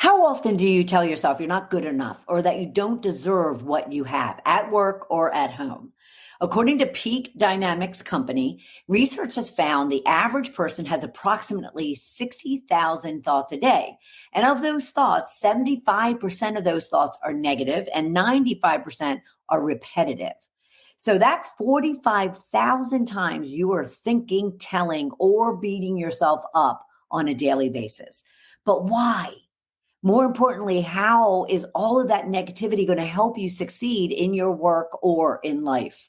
How often do you tell yourself you're not good enough or that you don't deserve what you have at work or at home? According to Peak Dynamics Company, research has found the average person has approximately 60,000 thoughts a day. And of those thoughts, 75% of those thoughts are negative and 95% are repetitive. So that's 45,000 times you are thinking, telling, or beating yourself up on a daily basis. But why? More importantly, how is all of that negativity going to help you succeed in your work or in life?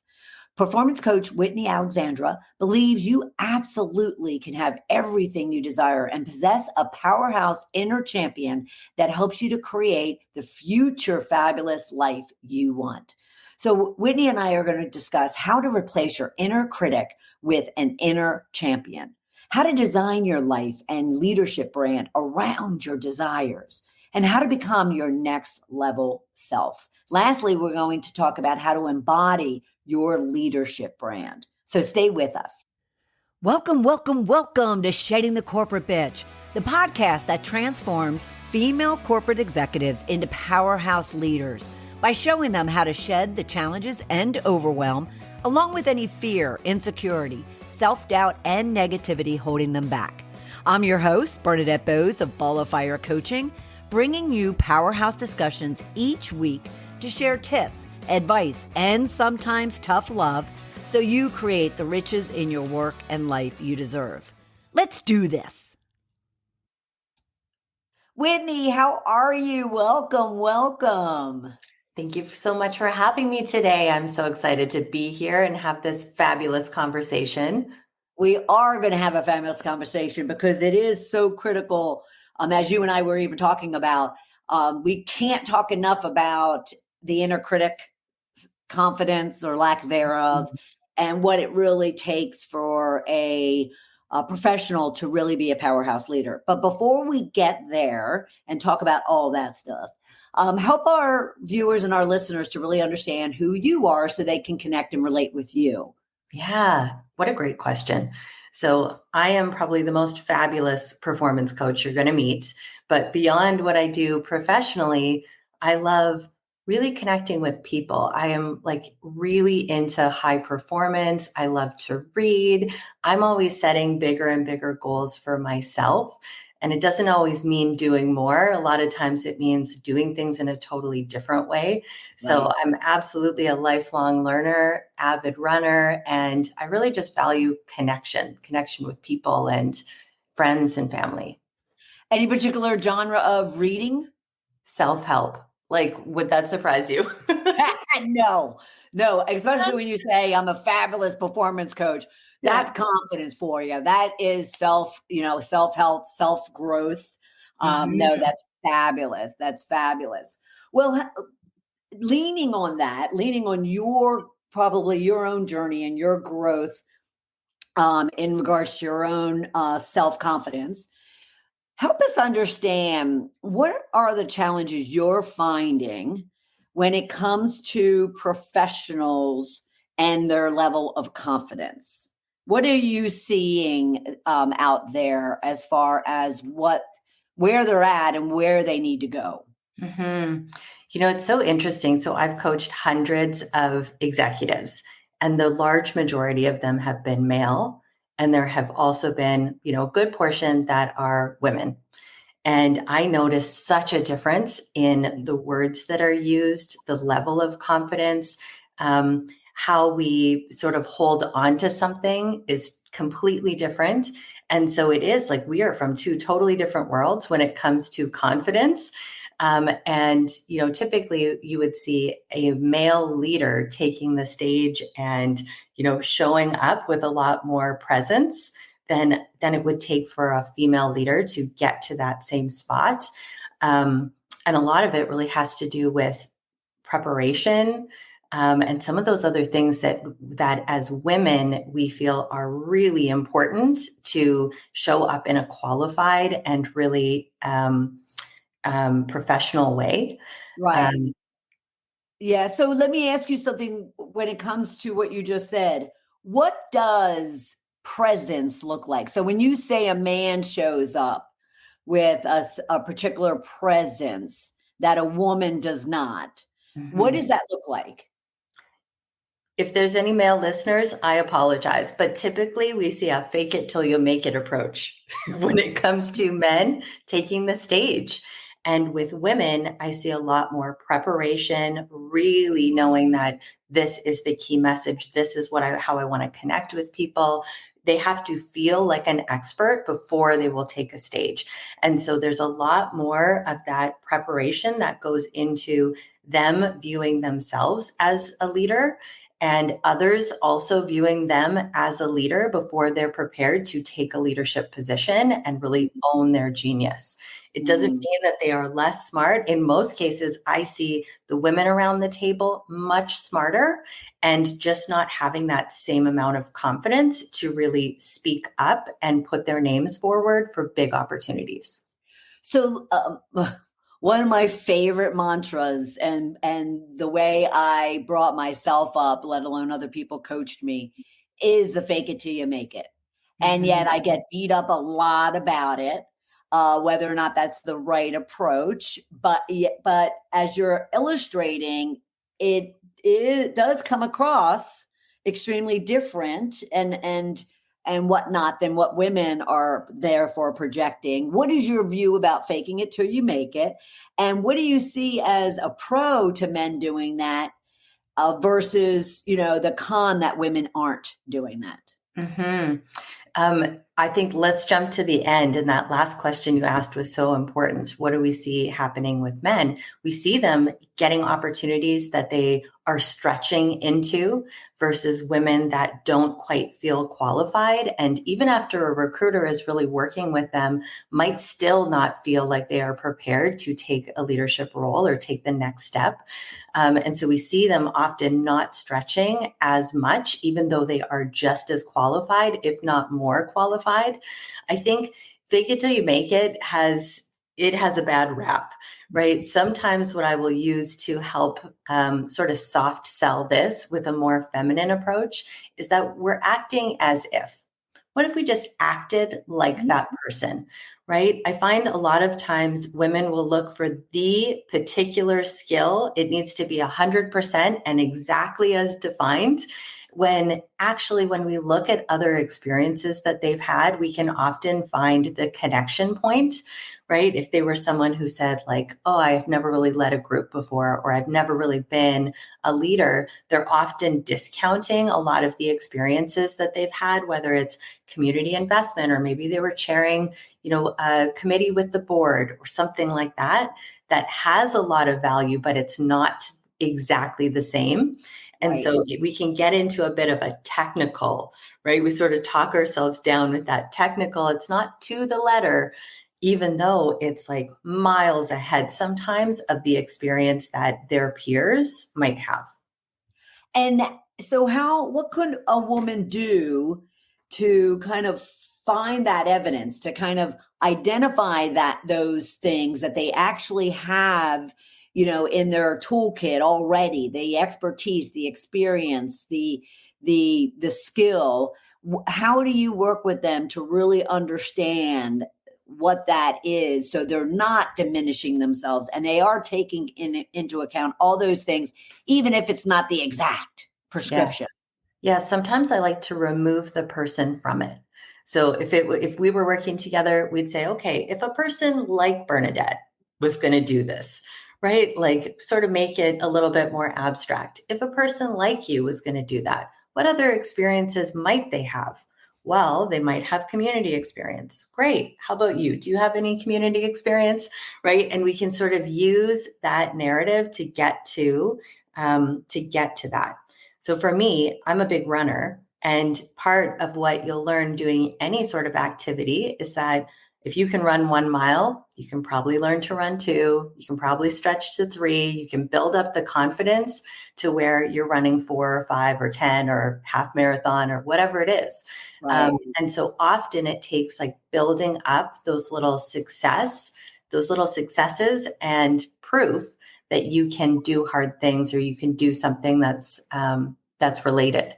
Performance coach Whitney Alexandra believes you absolutely can have everything you desire and possess a powerhouse inner champion that helps you to create the future fabulous life you want. So Whitney and I are going to discuss how to replace your inner critic with an inner champion, how to design your life and leadership brand around your desires, and how to become your next level self. Lastly, we're going to talk about how to embody your leadership brand. So stay with us. Welcome, welcome, welcome to Shedding the Corporate Bitch, the podcast that transforms female corporate executives into powerhouse leaders by showing them how to shed the challenges and overwhelm, along with any fear, insecurity, self-doubt, and negativity holding them back. I'm your host, Bernadette Boas of Ball of Fire Coaching, bringing you powerhouse discussions each week to share tips, advice, and sometimes tough love so you create the riches in your work and life you deserve. Let's do this. Whitney, how are you? Welcome, welcome. Thank you so much for having me today. I'm so excited to be here and have this fabulous conversation. We are going to have a fabulous conversation because it is so critical. As you and I were even talking about, we can't talk enough about the inner critic, confidence or lack thereof, and what it really takes for a professional to really be a powerhouse leader. But before we get there and talk about all that stuff, help our viewers and our listeners to really understand who you are so they can connect and relate with you. Yeah, what a great question. So I am probably the most fabulous performance coach you're going to meet. But beyond what I do professionally, I love really connecting with people. I am like really into high performance. I love to read. I'm always setting bigger and bigger goals for myself. And it doesn't always mean doing more. A lot of times it means doing things in a totally different way. So Right. I'm absolutely a lifelong learner, avid runner, and I really just value connection with people and friends and family. Any particular genre of reading? Self-help. Like, would that surprise you? No, especially when you say I'm a fabulous performance coach. That's confidence for you. That is self-help, self-growth. No, that's fabulous. That's fabulous. Well, leaning on probably your own journey and your growth in regards to your own self-confidence, help us understand what are the challenges you're finding when it comes to professionals and their level of confidence. What are you seeing out there as far as where they're at and where they need to go? Mm-hmm. It's so interesting. So I've coached hundreds of executives, and the large majority of them have been male. And there have also been, a good portion that are women. And I noticed such a difference in the words that are used, the level of confidence, how we sort of hold on to something is completely different. And so it is like we are from two totally different worlds when it comes to confidence. And typically you would see a male leader taking the stage and, showing up with a lot more presence than it would take for a female leader to get to that same spot. And a lot of it really has to do with preparation, and some of those other things that as women we feel are really important to show up in a qualified and really professional way. Right. Yeah. So let me ask you something when it comes to what you just said. What does presence look like? So when you say a man shows up, with a particular presence that a woman does not. What Mhm. does that look like? If there's any male listeners, I apologize. But typically, we see a fake it till you make it approach when it comes to men taking the stage. And with women, I see a lot more preparation, really knowing that this is the key message. This is how I want to connect with people. They have to feel like an expert before they will take a stage. And so there's a lot more of that preparation that goes into them viewing themselves as a leader and others also viewing them as a leader before they're prepared to take a leadership position and really own their genius. It doesn't Mm. mean that they are less smart. In most cases, I see the women around the table much smarter and just not having that same amount of confidence to really speak up and put their names forward for big opportunities. So one of my favorite mantras, and the way I brought myself up, let alone other people coached me, is the fake it till you make it. And yet Mhm. I get beat up a lot about it, whether or not that's the right approach. But as you're illustrating, it does come across extremely different and whatnot than what women are therefore projecting. What is your view about faking it till you make it? And what do you see as a pro to men doing that versus, the con that women aren't doing that? Mhm. I think let's jump to the end. And that last question you asked was so important. What do we see happening with men? We see them getting opportunities that they are stretching into versus women that don't quite feel qualified. And even after a recruiter is really working with them, might still not feel like they are prepared to take a leadership role or take the next step. And so we see them often not stretching as much, even though they are just as qualified, if not more qualified. I think fake it till you make it has a bad rap, right? Sometimes what I will use to help sort of soft sell this with a more feminine approach is that we're acting as if. What if we just acted like that person, right? I find a lot of times women will look for the particular skill. It needs to be 100% and exactly as defined. When actually, when we look at other experiences that they've had, we can often find the connection point, right? If they were someone who said, like, oh, I've never really led a group before, or I've never really been a leader, they're often discounting a lot of the experiences that they've had, whether it's community investment, or maybe they were chairing, a committee with the board or something like that, that has a lot of value, but it's not exactly the same. And Right. so we can get into a bit of a technical, right? We sort of talk ourselves down with that technical. It's not to the letter, even though it's like miles ahead sometimes of the experience that their peers might have. And so what could a woman do to kind of find that evidence, to kind of identify those things that they actually have, in their toolkit already, the expertise, the experience, the skill. How do you work with them to really understand what that is, so they're not diminishing themselves and they are taking into account all those things, even if it's not the exact Yeah. prescription? Yeah, sometimes I like to remove the person from it. So if we were working together, we'd say, okay, if a person like Bernadette was going to do this, right? Like sort of make it a little bit more abstract. If a person like you was going to do that, what other experiences might they have? Well, they might have community experience. Great. How about you? Do you have any community experience? Right? And we can sort of use that narrative to get to that. So for me, I'm a big runner. And part of what you'll learn doing any sort of activity is that if you can run 1 mile, you can probably learn to run two. You can probably stretch to three. You can build up the confidence to where you're running 4 or 5 or 10 or half marathon or whatever it is. Right. And so often it takes like building up those little successes and proof that you can do hard things or you can do something that's related.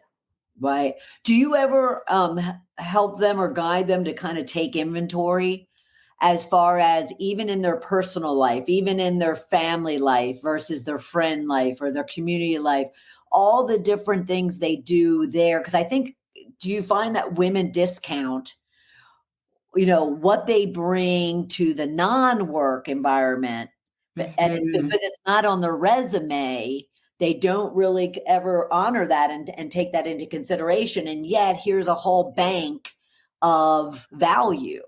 Right. Do you ever help them or guide them to kind of take inventory as far as even in their personal life, even in their family life versus their friend life or their community life, all the different things they do there. Because I think, do you find that women discount, what they bring to the non-work environment? And it's Mhm. because it's not on their resume. They don't really ever honor that and take that into consideration. And yet here's a whole bank of value.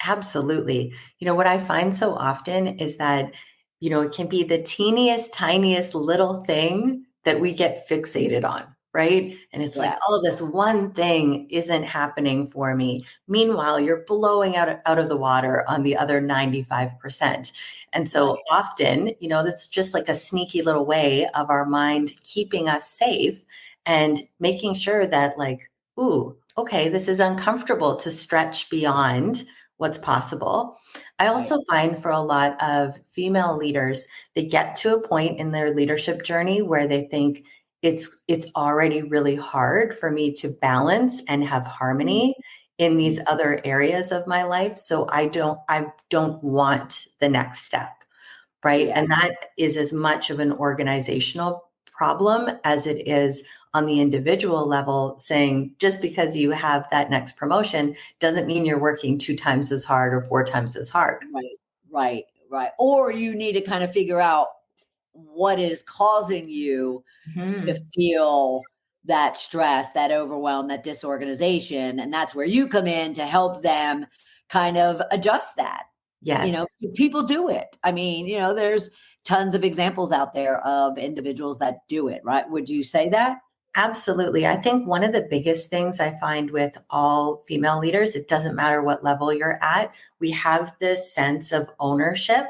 Absolutely. What I find so often is that, it can be the teeniest, tiniest little thing that we get fixated on, right? And it's like, Yeah. oh, this one thing isn't happening for me. Meanwhile, you're blowing out of the water on the other 95%. And so Right. often, that's just like a sneaky little way of our mind keeping us safe and making sure that, like, ooh, okay, this is uncomfortable to stretch beyond what's possible. I Right. also find for a lot of female leaders, they get to a point in their leadership journey where they think it's already really hard for me to balance and have harmony in these other areas of my life. So I don't want the next step, right? Yeah. And that is as much of an organizational problem as it is on the individual level, saying just because you have that next promotion doesn't mean you're working 2 times as hard or 4 times as hard. Right. Right. Right. Or you need to kind of figure out what is causing you to Mhm. feel that stress, that overwhelm, that disorganization. And that's where you come in to help them kind of adjust that. Yes. 'Cause people do it. I mean, there's tons of examples out there of individuals that do it, right? Would you say that? Absolutely. I think one of the biggest things I find with all female leaders, it doesn't matter what level you're at, we have this sense of ownership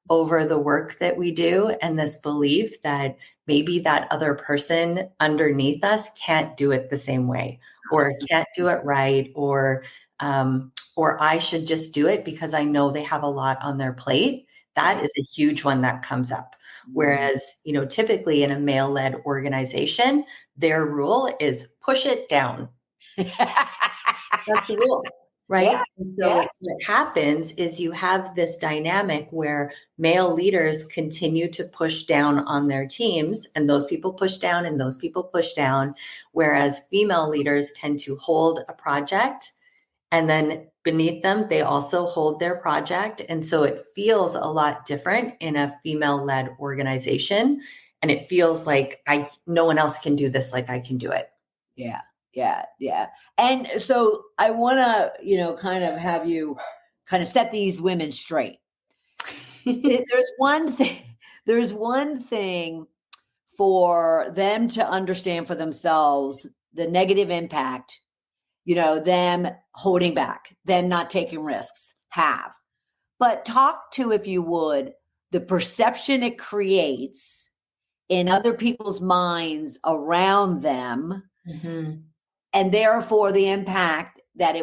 over the work that we do and this belief that maybe that other person underneath us can't do it the same way or can't do it right or I should just do it because I know they have a lot on their plate. That Right. is a huge one that comes up. Mhm. Whereas, typically in a male-led organization, their rule is push it down. That's the rule, Yeah. right? And so Yes. what happens is you have this dynamic where male leaders continue to push down on their teams, and those people push down and those people push down, whereas female leaders tend to hold a project and then beneath them, they also hold their project. And so it feels a lot different in a female-led organization. And it feels like no one else can do this like I can do it. Yeah. Yeah. Yeah. And so I want to, kind of have you kind of set these women straight. There's one thing, there's one thing for them to understand for themselves the negative impact, them holding back, them not taking risks have. But talk to, if you would, the perception it creates in other people's minds around them, Mhm. and therefore the impact that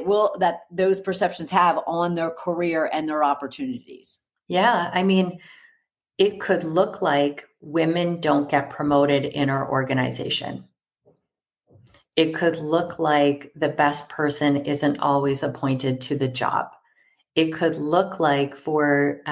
those perceptions have on their career and their opportunities. Yeah. I mean, it could look like women don't get promoted in our organization. It could look like the best person isn't always appointed to the job. It could look like for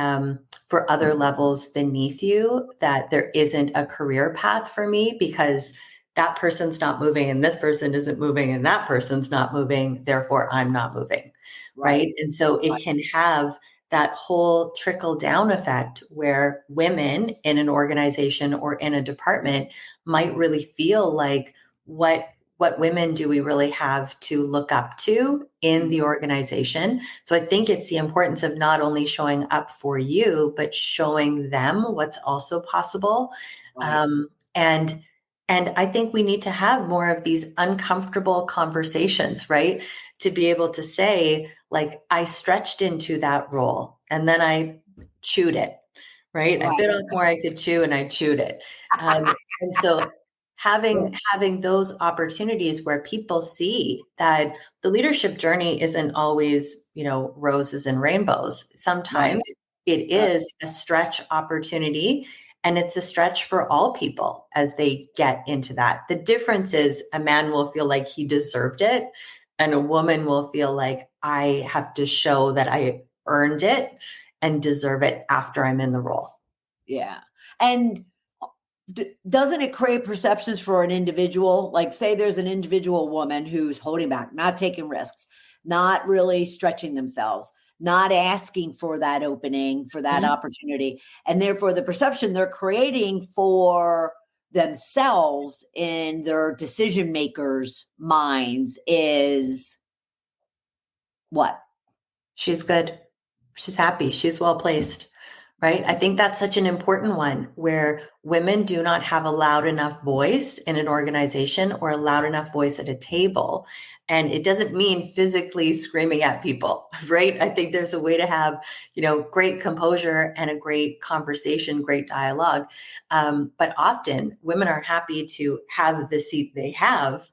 other levels beneath you that there isn't a career path for me because that person's not moving and this person isn't moving and that person's not moving. Therefore, I'm not moving. Right. Right. And so it Right. can have that whole trickle down effect where women in an organization or in a department might really feel like what women do we really have to look up to in the organization? So I think it's the importance of not only showing up for you, but showing them what's also possible. Right. Um, and and I think we need to have more of these uncomfortable conversations, right? To be able to say, like, I stretched into that role and then I chewed it, right? I Right. bit off more I could chew and I chewed it. And so having those opportunities where people see that the leadership journey isn't always, roses and rainbows. Right. Sometimes it Right. is a stretch opportunity and it's a stretch for all people as they get into that. The difference is a man will feel like he deserved it and a woman will feel like I have to show that earned it and deserve it after I'm in the role. Yeah. And doesn't it create perceptions for an individual? Like, say there's an individual woman who's holding back, not taking risks, not really stretching themselves, not asking for that opening, for that opportunity. And therefore, the perception they're creating for themselves in their decision makers' minds is what? She's good. She's happy. She's well placed. Right. I think that's such an important one where women do not have a loud enough voice in an organization or a loud enough voice at a table. And it doesn't mean physically screaming at people, right? I think there's a way to have, great composure and a great conversation, great dialogue. But often women are happy to have the seat they have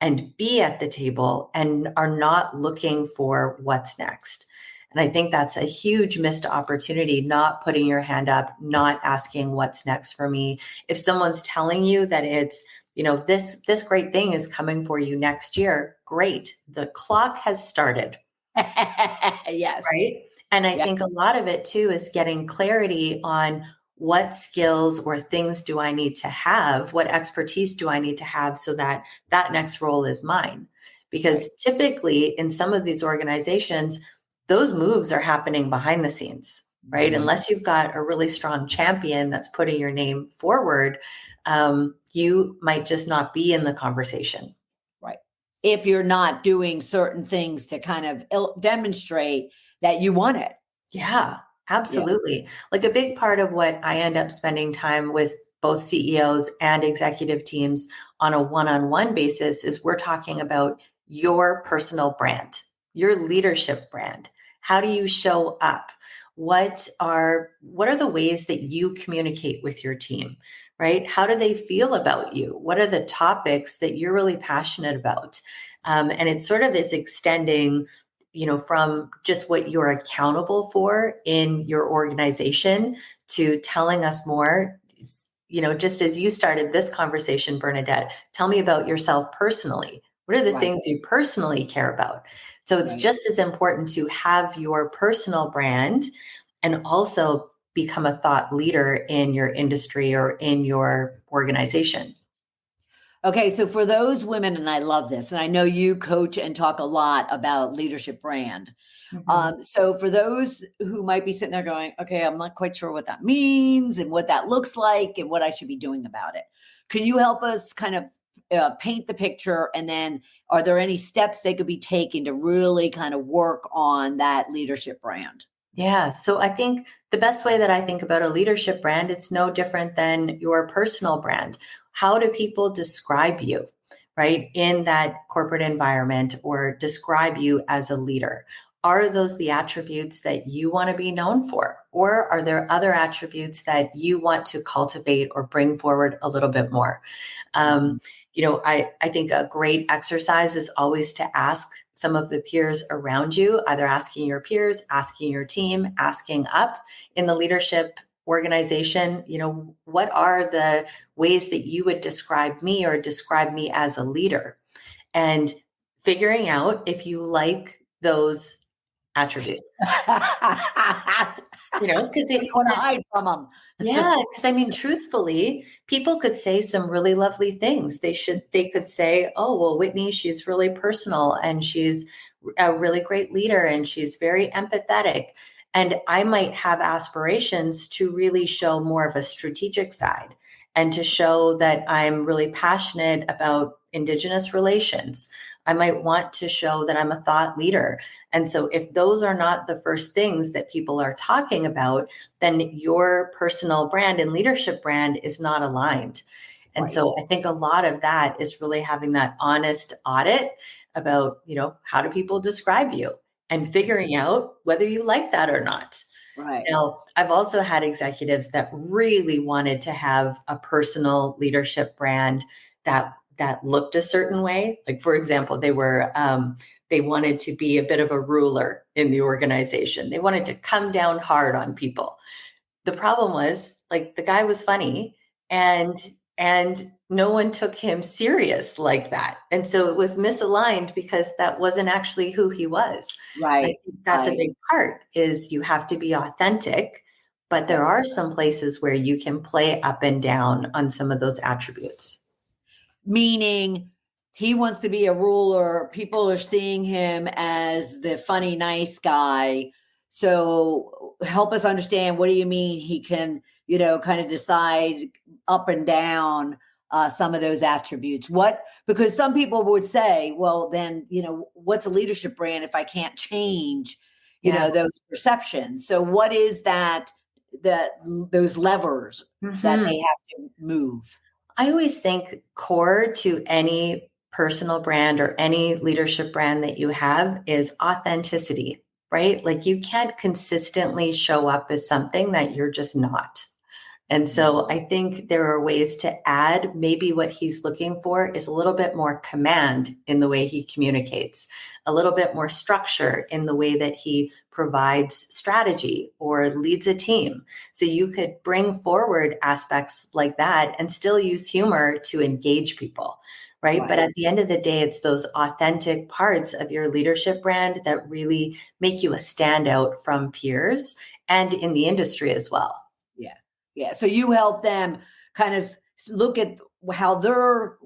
and be at the table and are not looking for what's next. And I think that's a huge missed opportunity, not putting your hand up, not asking what's next for me. If someone's telling you that it's, this great thing is coming for you next year, great. The clock has started. Yes. Right. And I think a lot of it too is getting clarity on what skills or things do I need to have? What expertise do I need to have so that that next role is mine? Because typically in some of these organizations, those moves are happening behind the scenes, right? Unless you've got a really strong champion that's putting your name forward, you might just not be in the conversation. Right. If you're not doing certain things to kind of demonstrate that you want it. Yeah, absolutely. Like a big part of what I end up spending time with both CEOs and executive teams on a one-on-one basis is we're talking about your personal brand, your leadership brand. How do you show up? What are the ways that you communicate with your team, right? How do they feel about you? What are the topics that you're really passionate about? And it sort of is extending from just what you're accountable for in your organization to telling us more, just as you started this conversation, Bernadette, tell me about yourself personally. What are the things you personally care about? So it's just as important to have your personal brand and also become a thought leader in your industry or in your organization. Okay, so for those women, and I love this, and I know you coach and talk a lot about leadership brand. So for those who might be sitting there going, okay, I'm not quite sure what that means and what that looks like and what I should be doing about it. Can you help us kind of paint the picture? And then are there any steps they could be taking to really kind of work on that leadership brand? Yeah. So I think the best way that I think about a leadership brand, it's no different than your personal brand. How do people describe you, right, in that corporate environment or describe you as a leader? Are those the attributes that you want to be known for? Or are there other attributes that you want to cultivate or bring forward a little bit more? I think a great exercise is always to ask some of the peers around you, either asking your peers, asking your team, asking up in the leadership organization, what are the ways that you would describe me or describe me as a leader? And figuring out if you like those attributes. Because you want to hide from them. Yeah, because I mean, truthfully, people could say some really lovely things. They could say, "Oh, well, Whitney, she's really personal and she's a really great leader and she's very empathetic." And I might have aspirations to really show more of a strategic side and to show that I'm really passionate about Indigenous relations. I might want to show that I'm a thought leader. And so if those are not the first things that people are talking about, then your personal brand and leadership brand is not aligned. And so I think a lot of that is really having that honest audit about, how do people describe you and figuring out whether you like that or not. Right. Now, I've also had executives that really wanted to have a personal leadership brand that looked a certain way. Like, for example, they wanted to be a bit of a ruler in the organization. They wanted to come down hard on people. The problem was, like, the guy was funny and And no one took him serious like that. And so it was misaligned because that wasn't actually who he was. And I Right. think that's a Right. big part is you have to be authentic, but there are some places where you can play up and down on some of those attributes. Meaning he wants to be a ruler. People are seeing him as the funny, nice guy. So help us understand, what do you mean he can, kind of decide up and down some of those attributes? Because some people would say, well, then, what's a leadership brand if I can't change, Yeah. those perceptions? So what is that those levers that Mhm. they have to move? I always think core to any personal brand or any leadership brand that you have is authenticity, right? Like you can't consistently show up as something that you're just not. And so I think there are ways to add maybe what he's looking for is a little bit more command in the way he communicates, a little bit more structure in the way that he provides strategy or leads a team. So you could bring forward aspects like that and still use humor to engage people. Right. But Right. at the end of the day, it's those authentic parts of your leadership brand that really make you a standout from peers and in the industry as well. Yeah. Yeah. So you help them kind of look at how they're,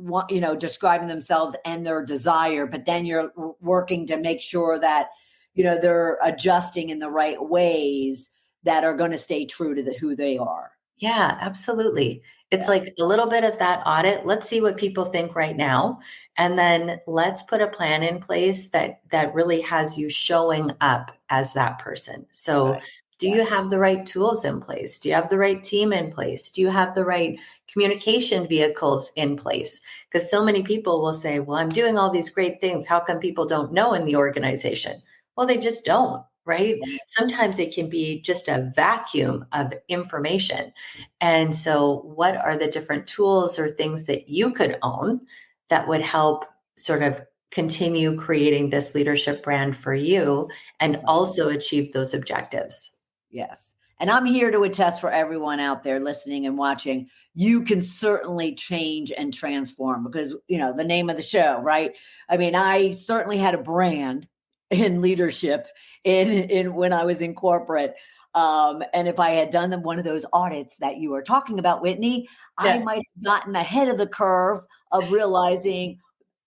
describing themselves and their desire, but then you're working to make sure that, they're adjusting in the right ways that are going to stay true to who they are. Yeah, absolutely. It's Yeah. like a little bit of that audit. Let's see what people think right now. And then let's put a plan in place that really has you showing up as that person. So Right. do Yeah. you have the right tools in place? Do you have the right team in place? Do you have the right communication vehicles in place? Because so many people will say, well, I'm doing all these great things. How come people don't know in the organization? Well, they just don't, right? Right. Sometimes it can be just a vacuum of information. And so, what are the different tools or things that you could own that would help sort of continue creating this leadership brand for you and Right. also achieve those objectives? Yes. And I'm here to attest for everyone out there listening and watching. You can certainly change and transform because, the name of the show, right? I mean, I certainly had a brand in leadership in when I was in corporate. And if I had done one of those audits that you were talking about, Whitney, I Yeah. might have gotten ahead of the curve of realizing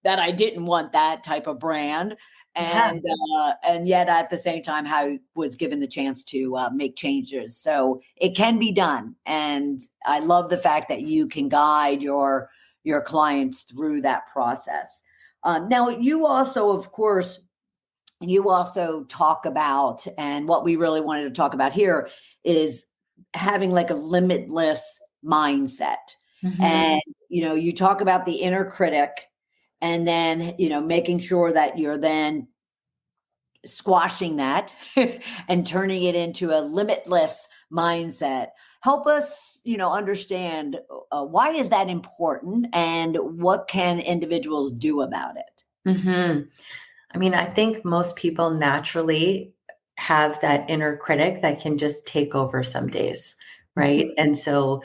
that I didn't want that type of brand. Yeah. And yet at the same time, I was given the chance to make changes. So it can be done. And I love the fact that you can guide your clients through that process. Now, you also, of course, talk about, and what we really wanted to talk about here is having like a limitless mindset. Mhm. And, you talk about the inner critic and then, making sure that you're then squashing that and turning it into a limitless mindset. Help us, understand why is that important and what can individuals do about it? Mhm. I mean, I think most people naturally have that inner critic that can just take over some days, right? And so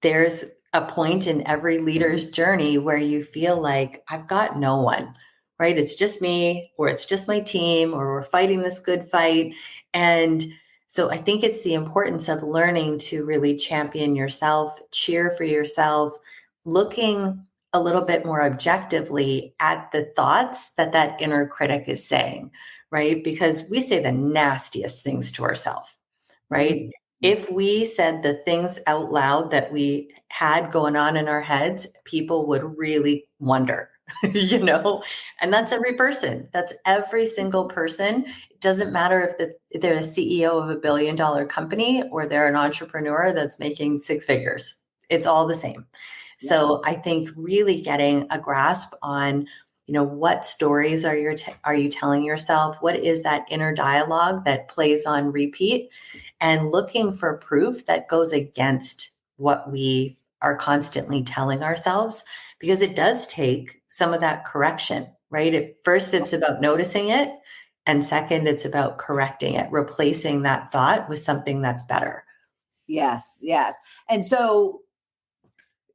there's a point in every leader's journey where you feel like, I've got no one, right? It's just me, or it's just my team, or we're fighting this good fight. And so I think it's the importance of learning to really champion yourself, cheer for yourself, looking a little bit more objectively at the thoughts that that inner critic is saying, right? Because we say the nastiest things to ourselves, right? If we said the things out loud that we had going on in our heads, people would really wonder, and that's every person. That's every single person. It doesn't matter if they're a CEO of $1 billion company or they're an entrepreneur that's making six figures. It's all the same. Yeah. So I think really getting a grasp on, what stories are you telling yourself? What is that inner dialogue that plays on repeat? And looking for proof that goes against what we are constantly telling ourselves, because it does take some of that correction, right? At first, it's about noticing it. And second, it's about correcting it, replacing that thought with something that's better. Yes, yes. And so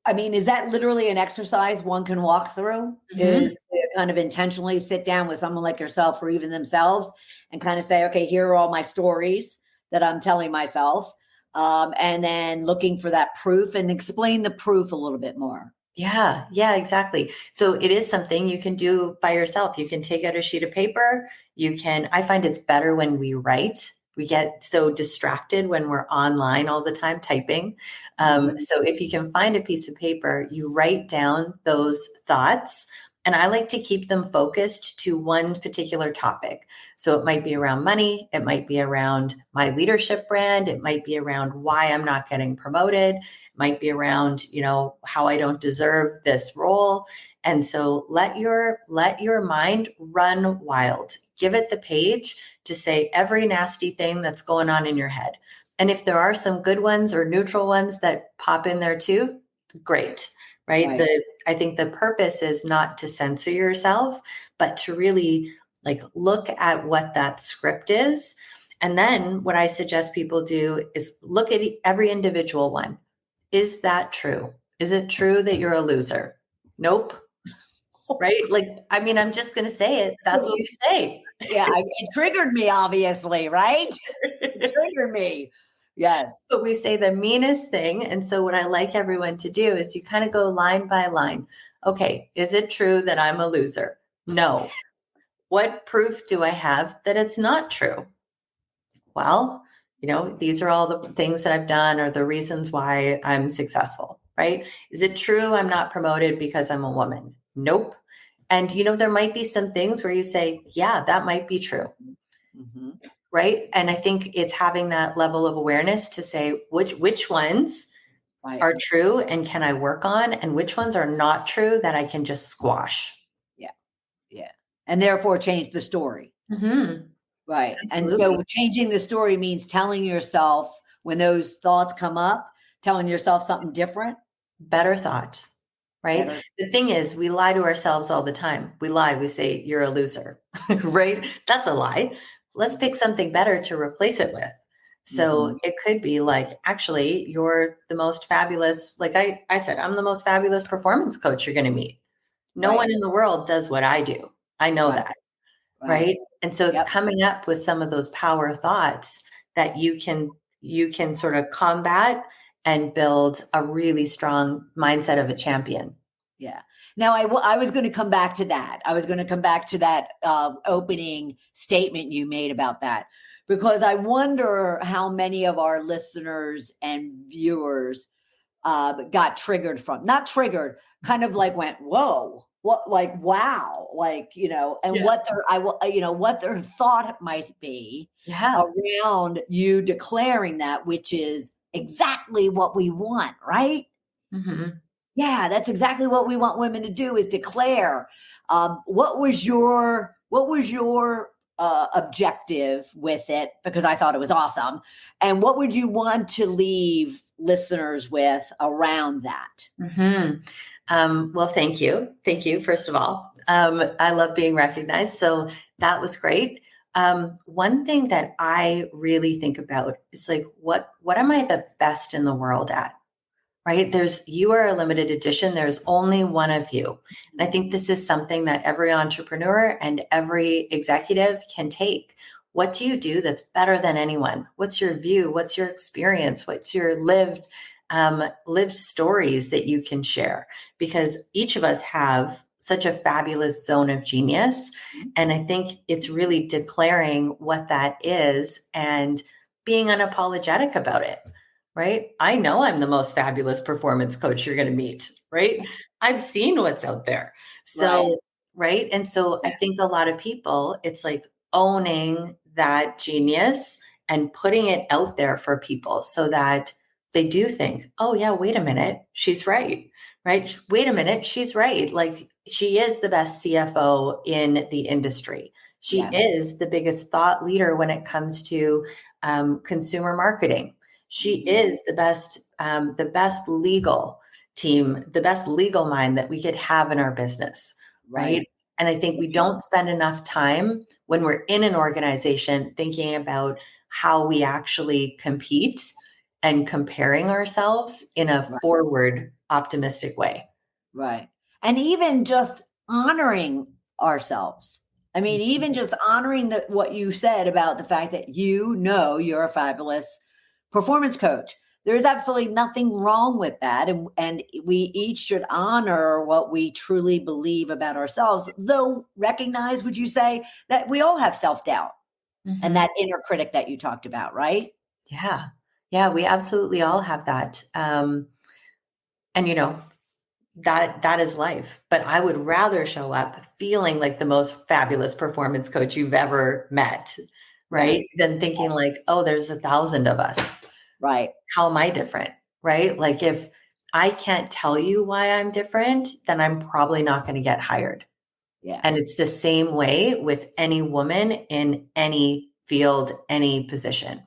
I mean, is that literally an exercise one can walk through? Mhm. Is to kind of intentionally sit down with someone like yourself or even themselves and kind of say, okay, here are all my stories that I'm telling myself. And then looking for that proof and explain the proof a little bit more. Yeah, yeah, exactly. So it is something you can do by yourself. You can take out a sheet of paper. I find it's better when we write. We get so distracted when we're online all the time typing. Mhm. So if you can find a piece of paper, you write down those thoughts. And I like to keep them focused to one particular topic. So it might be around money. It might be around my leadership brand. It might be around why I'm not getting promoted, might be around, how I don't deserve this role. And so let your mind run wild. Give it the page to say every nasty thing that's going on in your head. And if there are some good ones or neutral ones that pop in there too, great. Right? Right. I think the purpose is not to censor yourself, but to really like look at what that script is. And then what I suggest people do is look at every individual one. Is that true? Is it true that you're a loser? Nope. Right? Like, I mean, I'm just going to say it. That's what we say. Yeah, it triggered me, obviously, right? It triggered me. Yes. But we say the meanest thing. And so, what I like everyone to do is you kind of go line by line. Okay, is it true that I'm a loser? No. What proof do I have that it's not true? Well, these are all the things that I've done or the reasons why I'm successful, right? Is it true I'm not promoted because I'm a woman? Nope. And there might be some things where you say, yeah, that might be true, Mhm. right? And I think it's having that level of awareness to say which ones Right. are true and can I work on, and which ones are not true that I can just squash. Yeah. Yeah. And therefore change the story. Mm-hmm. Right. And Absolutely. so changing the story means telling yourself when those thoughts come up, telling yourself something different, Better thoughts, right? better. The thing is, we lie to ourselves all the time. We lie. We say, you're a loser, right? That's a lie. Let's pick something better to replace it with. So Mhm. it could be like, actually, you're the most fabulous. Like I said, I'm the most fabulous performance coach you're going to meet. No Right. one in the world does what I do. I know Right. that, Right. right? And so it's Yep. coming up with some of those power thoughts that you can sort of combat and build a really strong mindset of a champion. Yeah. Now, I was going to come back to that. I was going to come back to that opening statement you made about that, because I wonder how many of our listeners and viewers got triggered from, not triggered, kind of like went, whoa, what, like, wow, like, and Yeah. what what their thought might be Yeah. around you declaring that, which is exactly what we want, right? Mhm. Yeah, that's exactly what we want women to do, is declare. What was your objective with it? Because I thought it was awesome. And what would you want to leave listeners with around that? Mhm. Well, thank you. Thank you, first of all. I love being recognized. So that was great. One thing that I really think about is like, what am I the best in the world at? Right? You are a limited edition. There's only one of you. And I think this is something that every entrepreneur and every executive can take. What do you do that's better than anyone? What's your view? What's your experience? What's your lived stories that you can share? Because each of us have such a fabulous zone of genius. And I think it's really declaring what that is and being unapologetic about it, right? I know I'm the most fabulous performance coach you're going to meet, right? I've seen what's out there. Right. So, right. And so I Yeah. think a lot of people, it's like owning that genius and putting it out there for people so that they do think, oh, yeah, wait a minute, she's right, right? Wait a minute, she's right. Like she is the best CFO in the industry. She Yeah. is the biggest thought leader when it comes to consumer marketing. She Mhm. is the best legal team, the best legal mind that we could have in our business, Right. right? And I think we don't spend enough time when we're in an organization thinking about how we actually compete and comparing ourselves in a Right. forward optimistic way. Right. And even just honoring ourselves. I mean, even just honoring what you said about the fact that you're a fabulous performance coach. There's absolutely nothing wrong with that. And we each should honor what we truly believe about ourselves, though recognize, would you say, that we all have self-doubt and that inner critic that you talked about, right? Yeah. Yeah, we absolutely all have that. And that is life. But I would rather show up feeling like the most fabulous performance coach you've ever met, right? Yes. Than thinking like, oh, there's 1,000 of us. Right. How am I different? Right? Like if I can't tell you why I'm different, then I'm probably not going to get hired. Yeah. And it's the same way with any woman in any field, any position.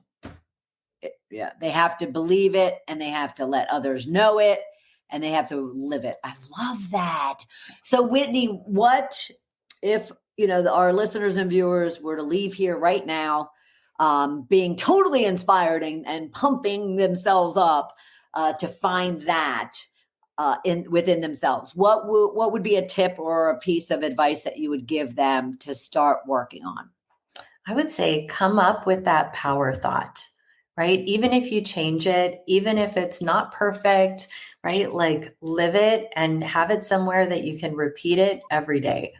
Yeah. They have to believe it and they have to let others know it and they have to live it. I love that. So Whitney, what if, our listeners and viewers were to leave here right now, being totally inspired and pumping themselves up to find that within themselves? What would be a tip or a piece of advice that you would give them to start working on? I would say come up with that power thought, right? Even if you change it, even if it's not perfect, right? Like live it and have it somewhere that you can repeat it every day,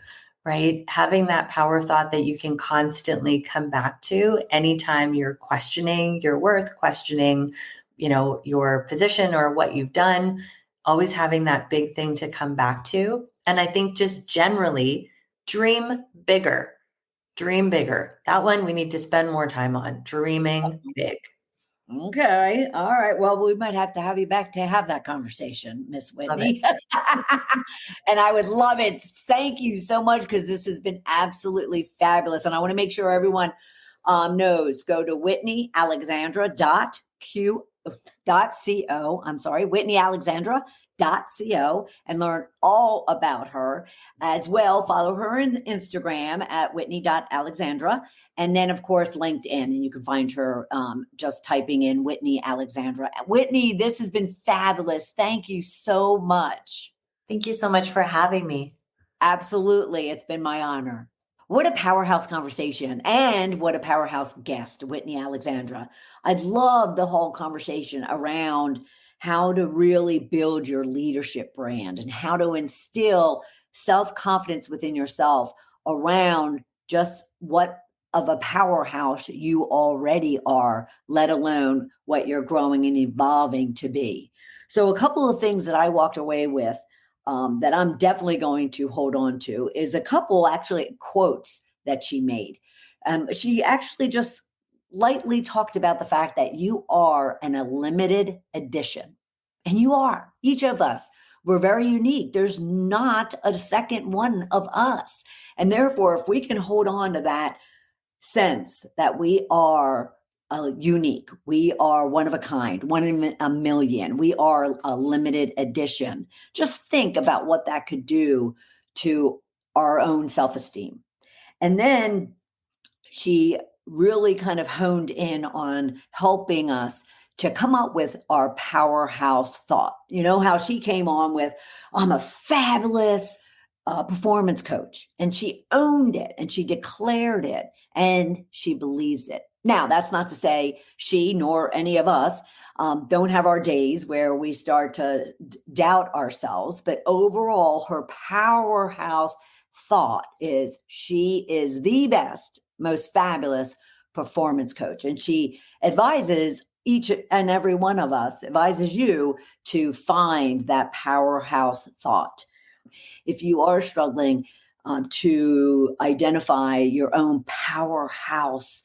right? Having that power thought that you can constantly come back to anytime you're questioning your worth, questioning, your position or what you've done, always having that big thing to come back to. And I think just generally dream bigger. Dream bigger. That one we need to spend more time on. Dreaming big. Okay. All right. Well, we might have to have you back to have that conversation, Miss Love it. Whitney. And I would love it. Thank you so much because this has been absolutely fabulous. And I want to make sure everyone knows. Go to whitneyalexandra.co, and learn all about her as well. Follow her on Instagram at whitney.alexandra. And then, of course, LinkedIn. And you can find her just typing in Whitney Alexandra. Whitney, this has been fabulous. Thank you so much. Thank you so much for having me. Absolutely. It's been my honor. What a powerhouse conversation and what a powerhouse guest, Whitney Alexandra. I'd love the whole conversation around how to really build your leadership brand and how to instill self-confidence within yourself around just what of a powerhouse you already are, let alone what you're growing and evolving to be. So a couple of things that I walked away with that I'm definitely going to hold on to is a couple actually quotes that she made. She actually just lightly talked about the fact that you are a limited edition. And you are, each of us, we're very unique. There's not a second one of us. And therefore, if we can hold on to that sense that we are unique. We are one of a kind, one in a million. We are a limited edition. Just think about what that could do to our own self-esteem. And then she really kind of honed in on helping us to come up with our powerhouse thought. You know how she came on with, I'm a fabulous performance coach. And she owned it and she declared it and she believes it. Now, that's not to say she nor any of us don't have our days where we start to doubt ourselves. But overall, her powerhouse thought is she is the best, most fabulous performance coach. And she advises each and every one of us, advises you to find that powerhouse thought. If you are struggling to identify your own powerhouse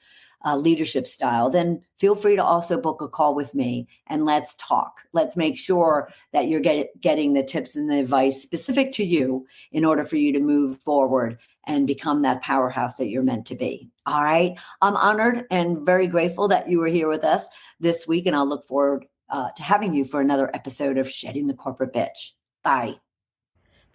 leadership style, then feel free to also book a call with me and let's talk. Let's make sure that you're getting the tips and the advice specific to you in order for you to move forward and become that powerhouse that you're meant to be. All right. I'm honored and very grateful that you were here with us this week, and I'll look forward to having you for another episode of Shedding the Corporate Bitch. Bye.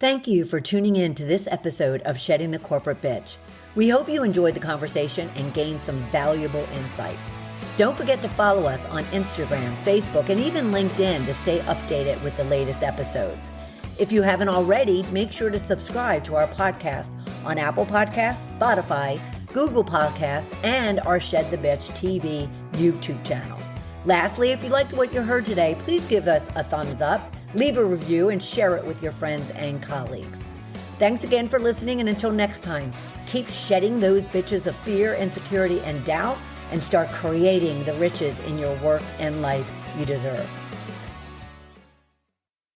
Thank you for tuning in to this episode of Shedding the Corporate Bitch. We hope you enjoyed the conversation and gained some valuable insights. Don't forget to follow us on Instagram, Facebook, and even LinkedIn to stay updated with the latest episodes. If you haven't already, make sure to subscribe to our podcast on Apple Podcasts, Spotify, Google Podcasts, and our Shed the Bitch TV YouTube channel. Lastly, if you liked what you heard today, please give us a thumbs up, leave a review, and share it with your friends and colleagues. Thanks again for listening, and until next time, keep shedding those bitches of fear, insecurity, and doubt, and start creating the riches in your work and life you deserve.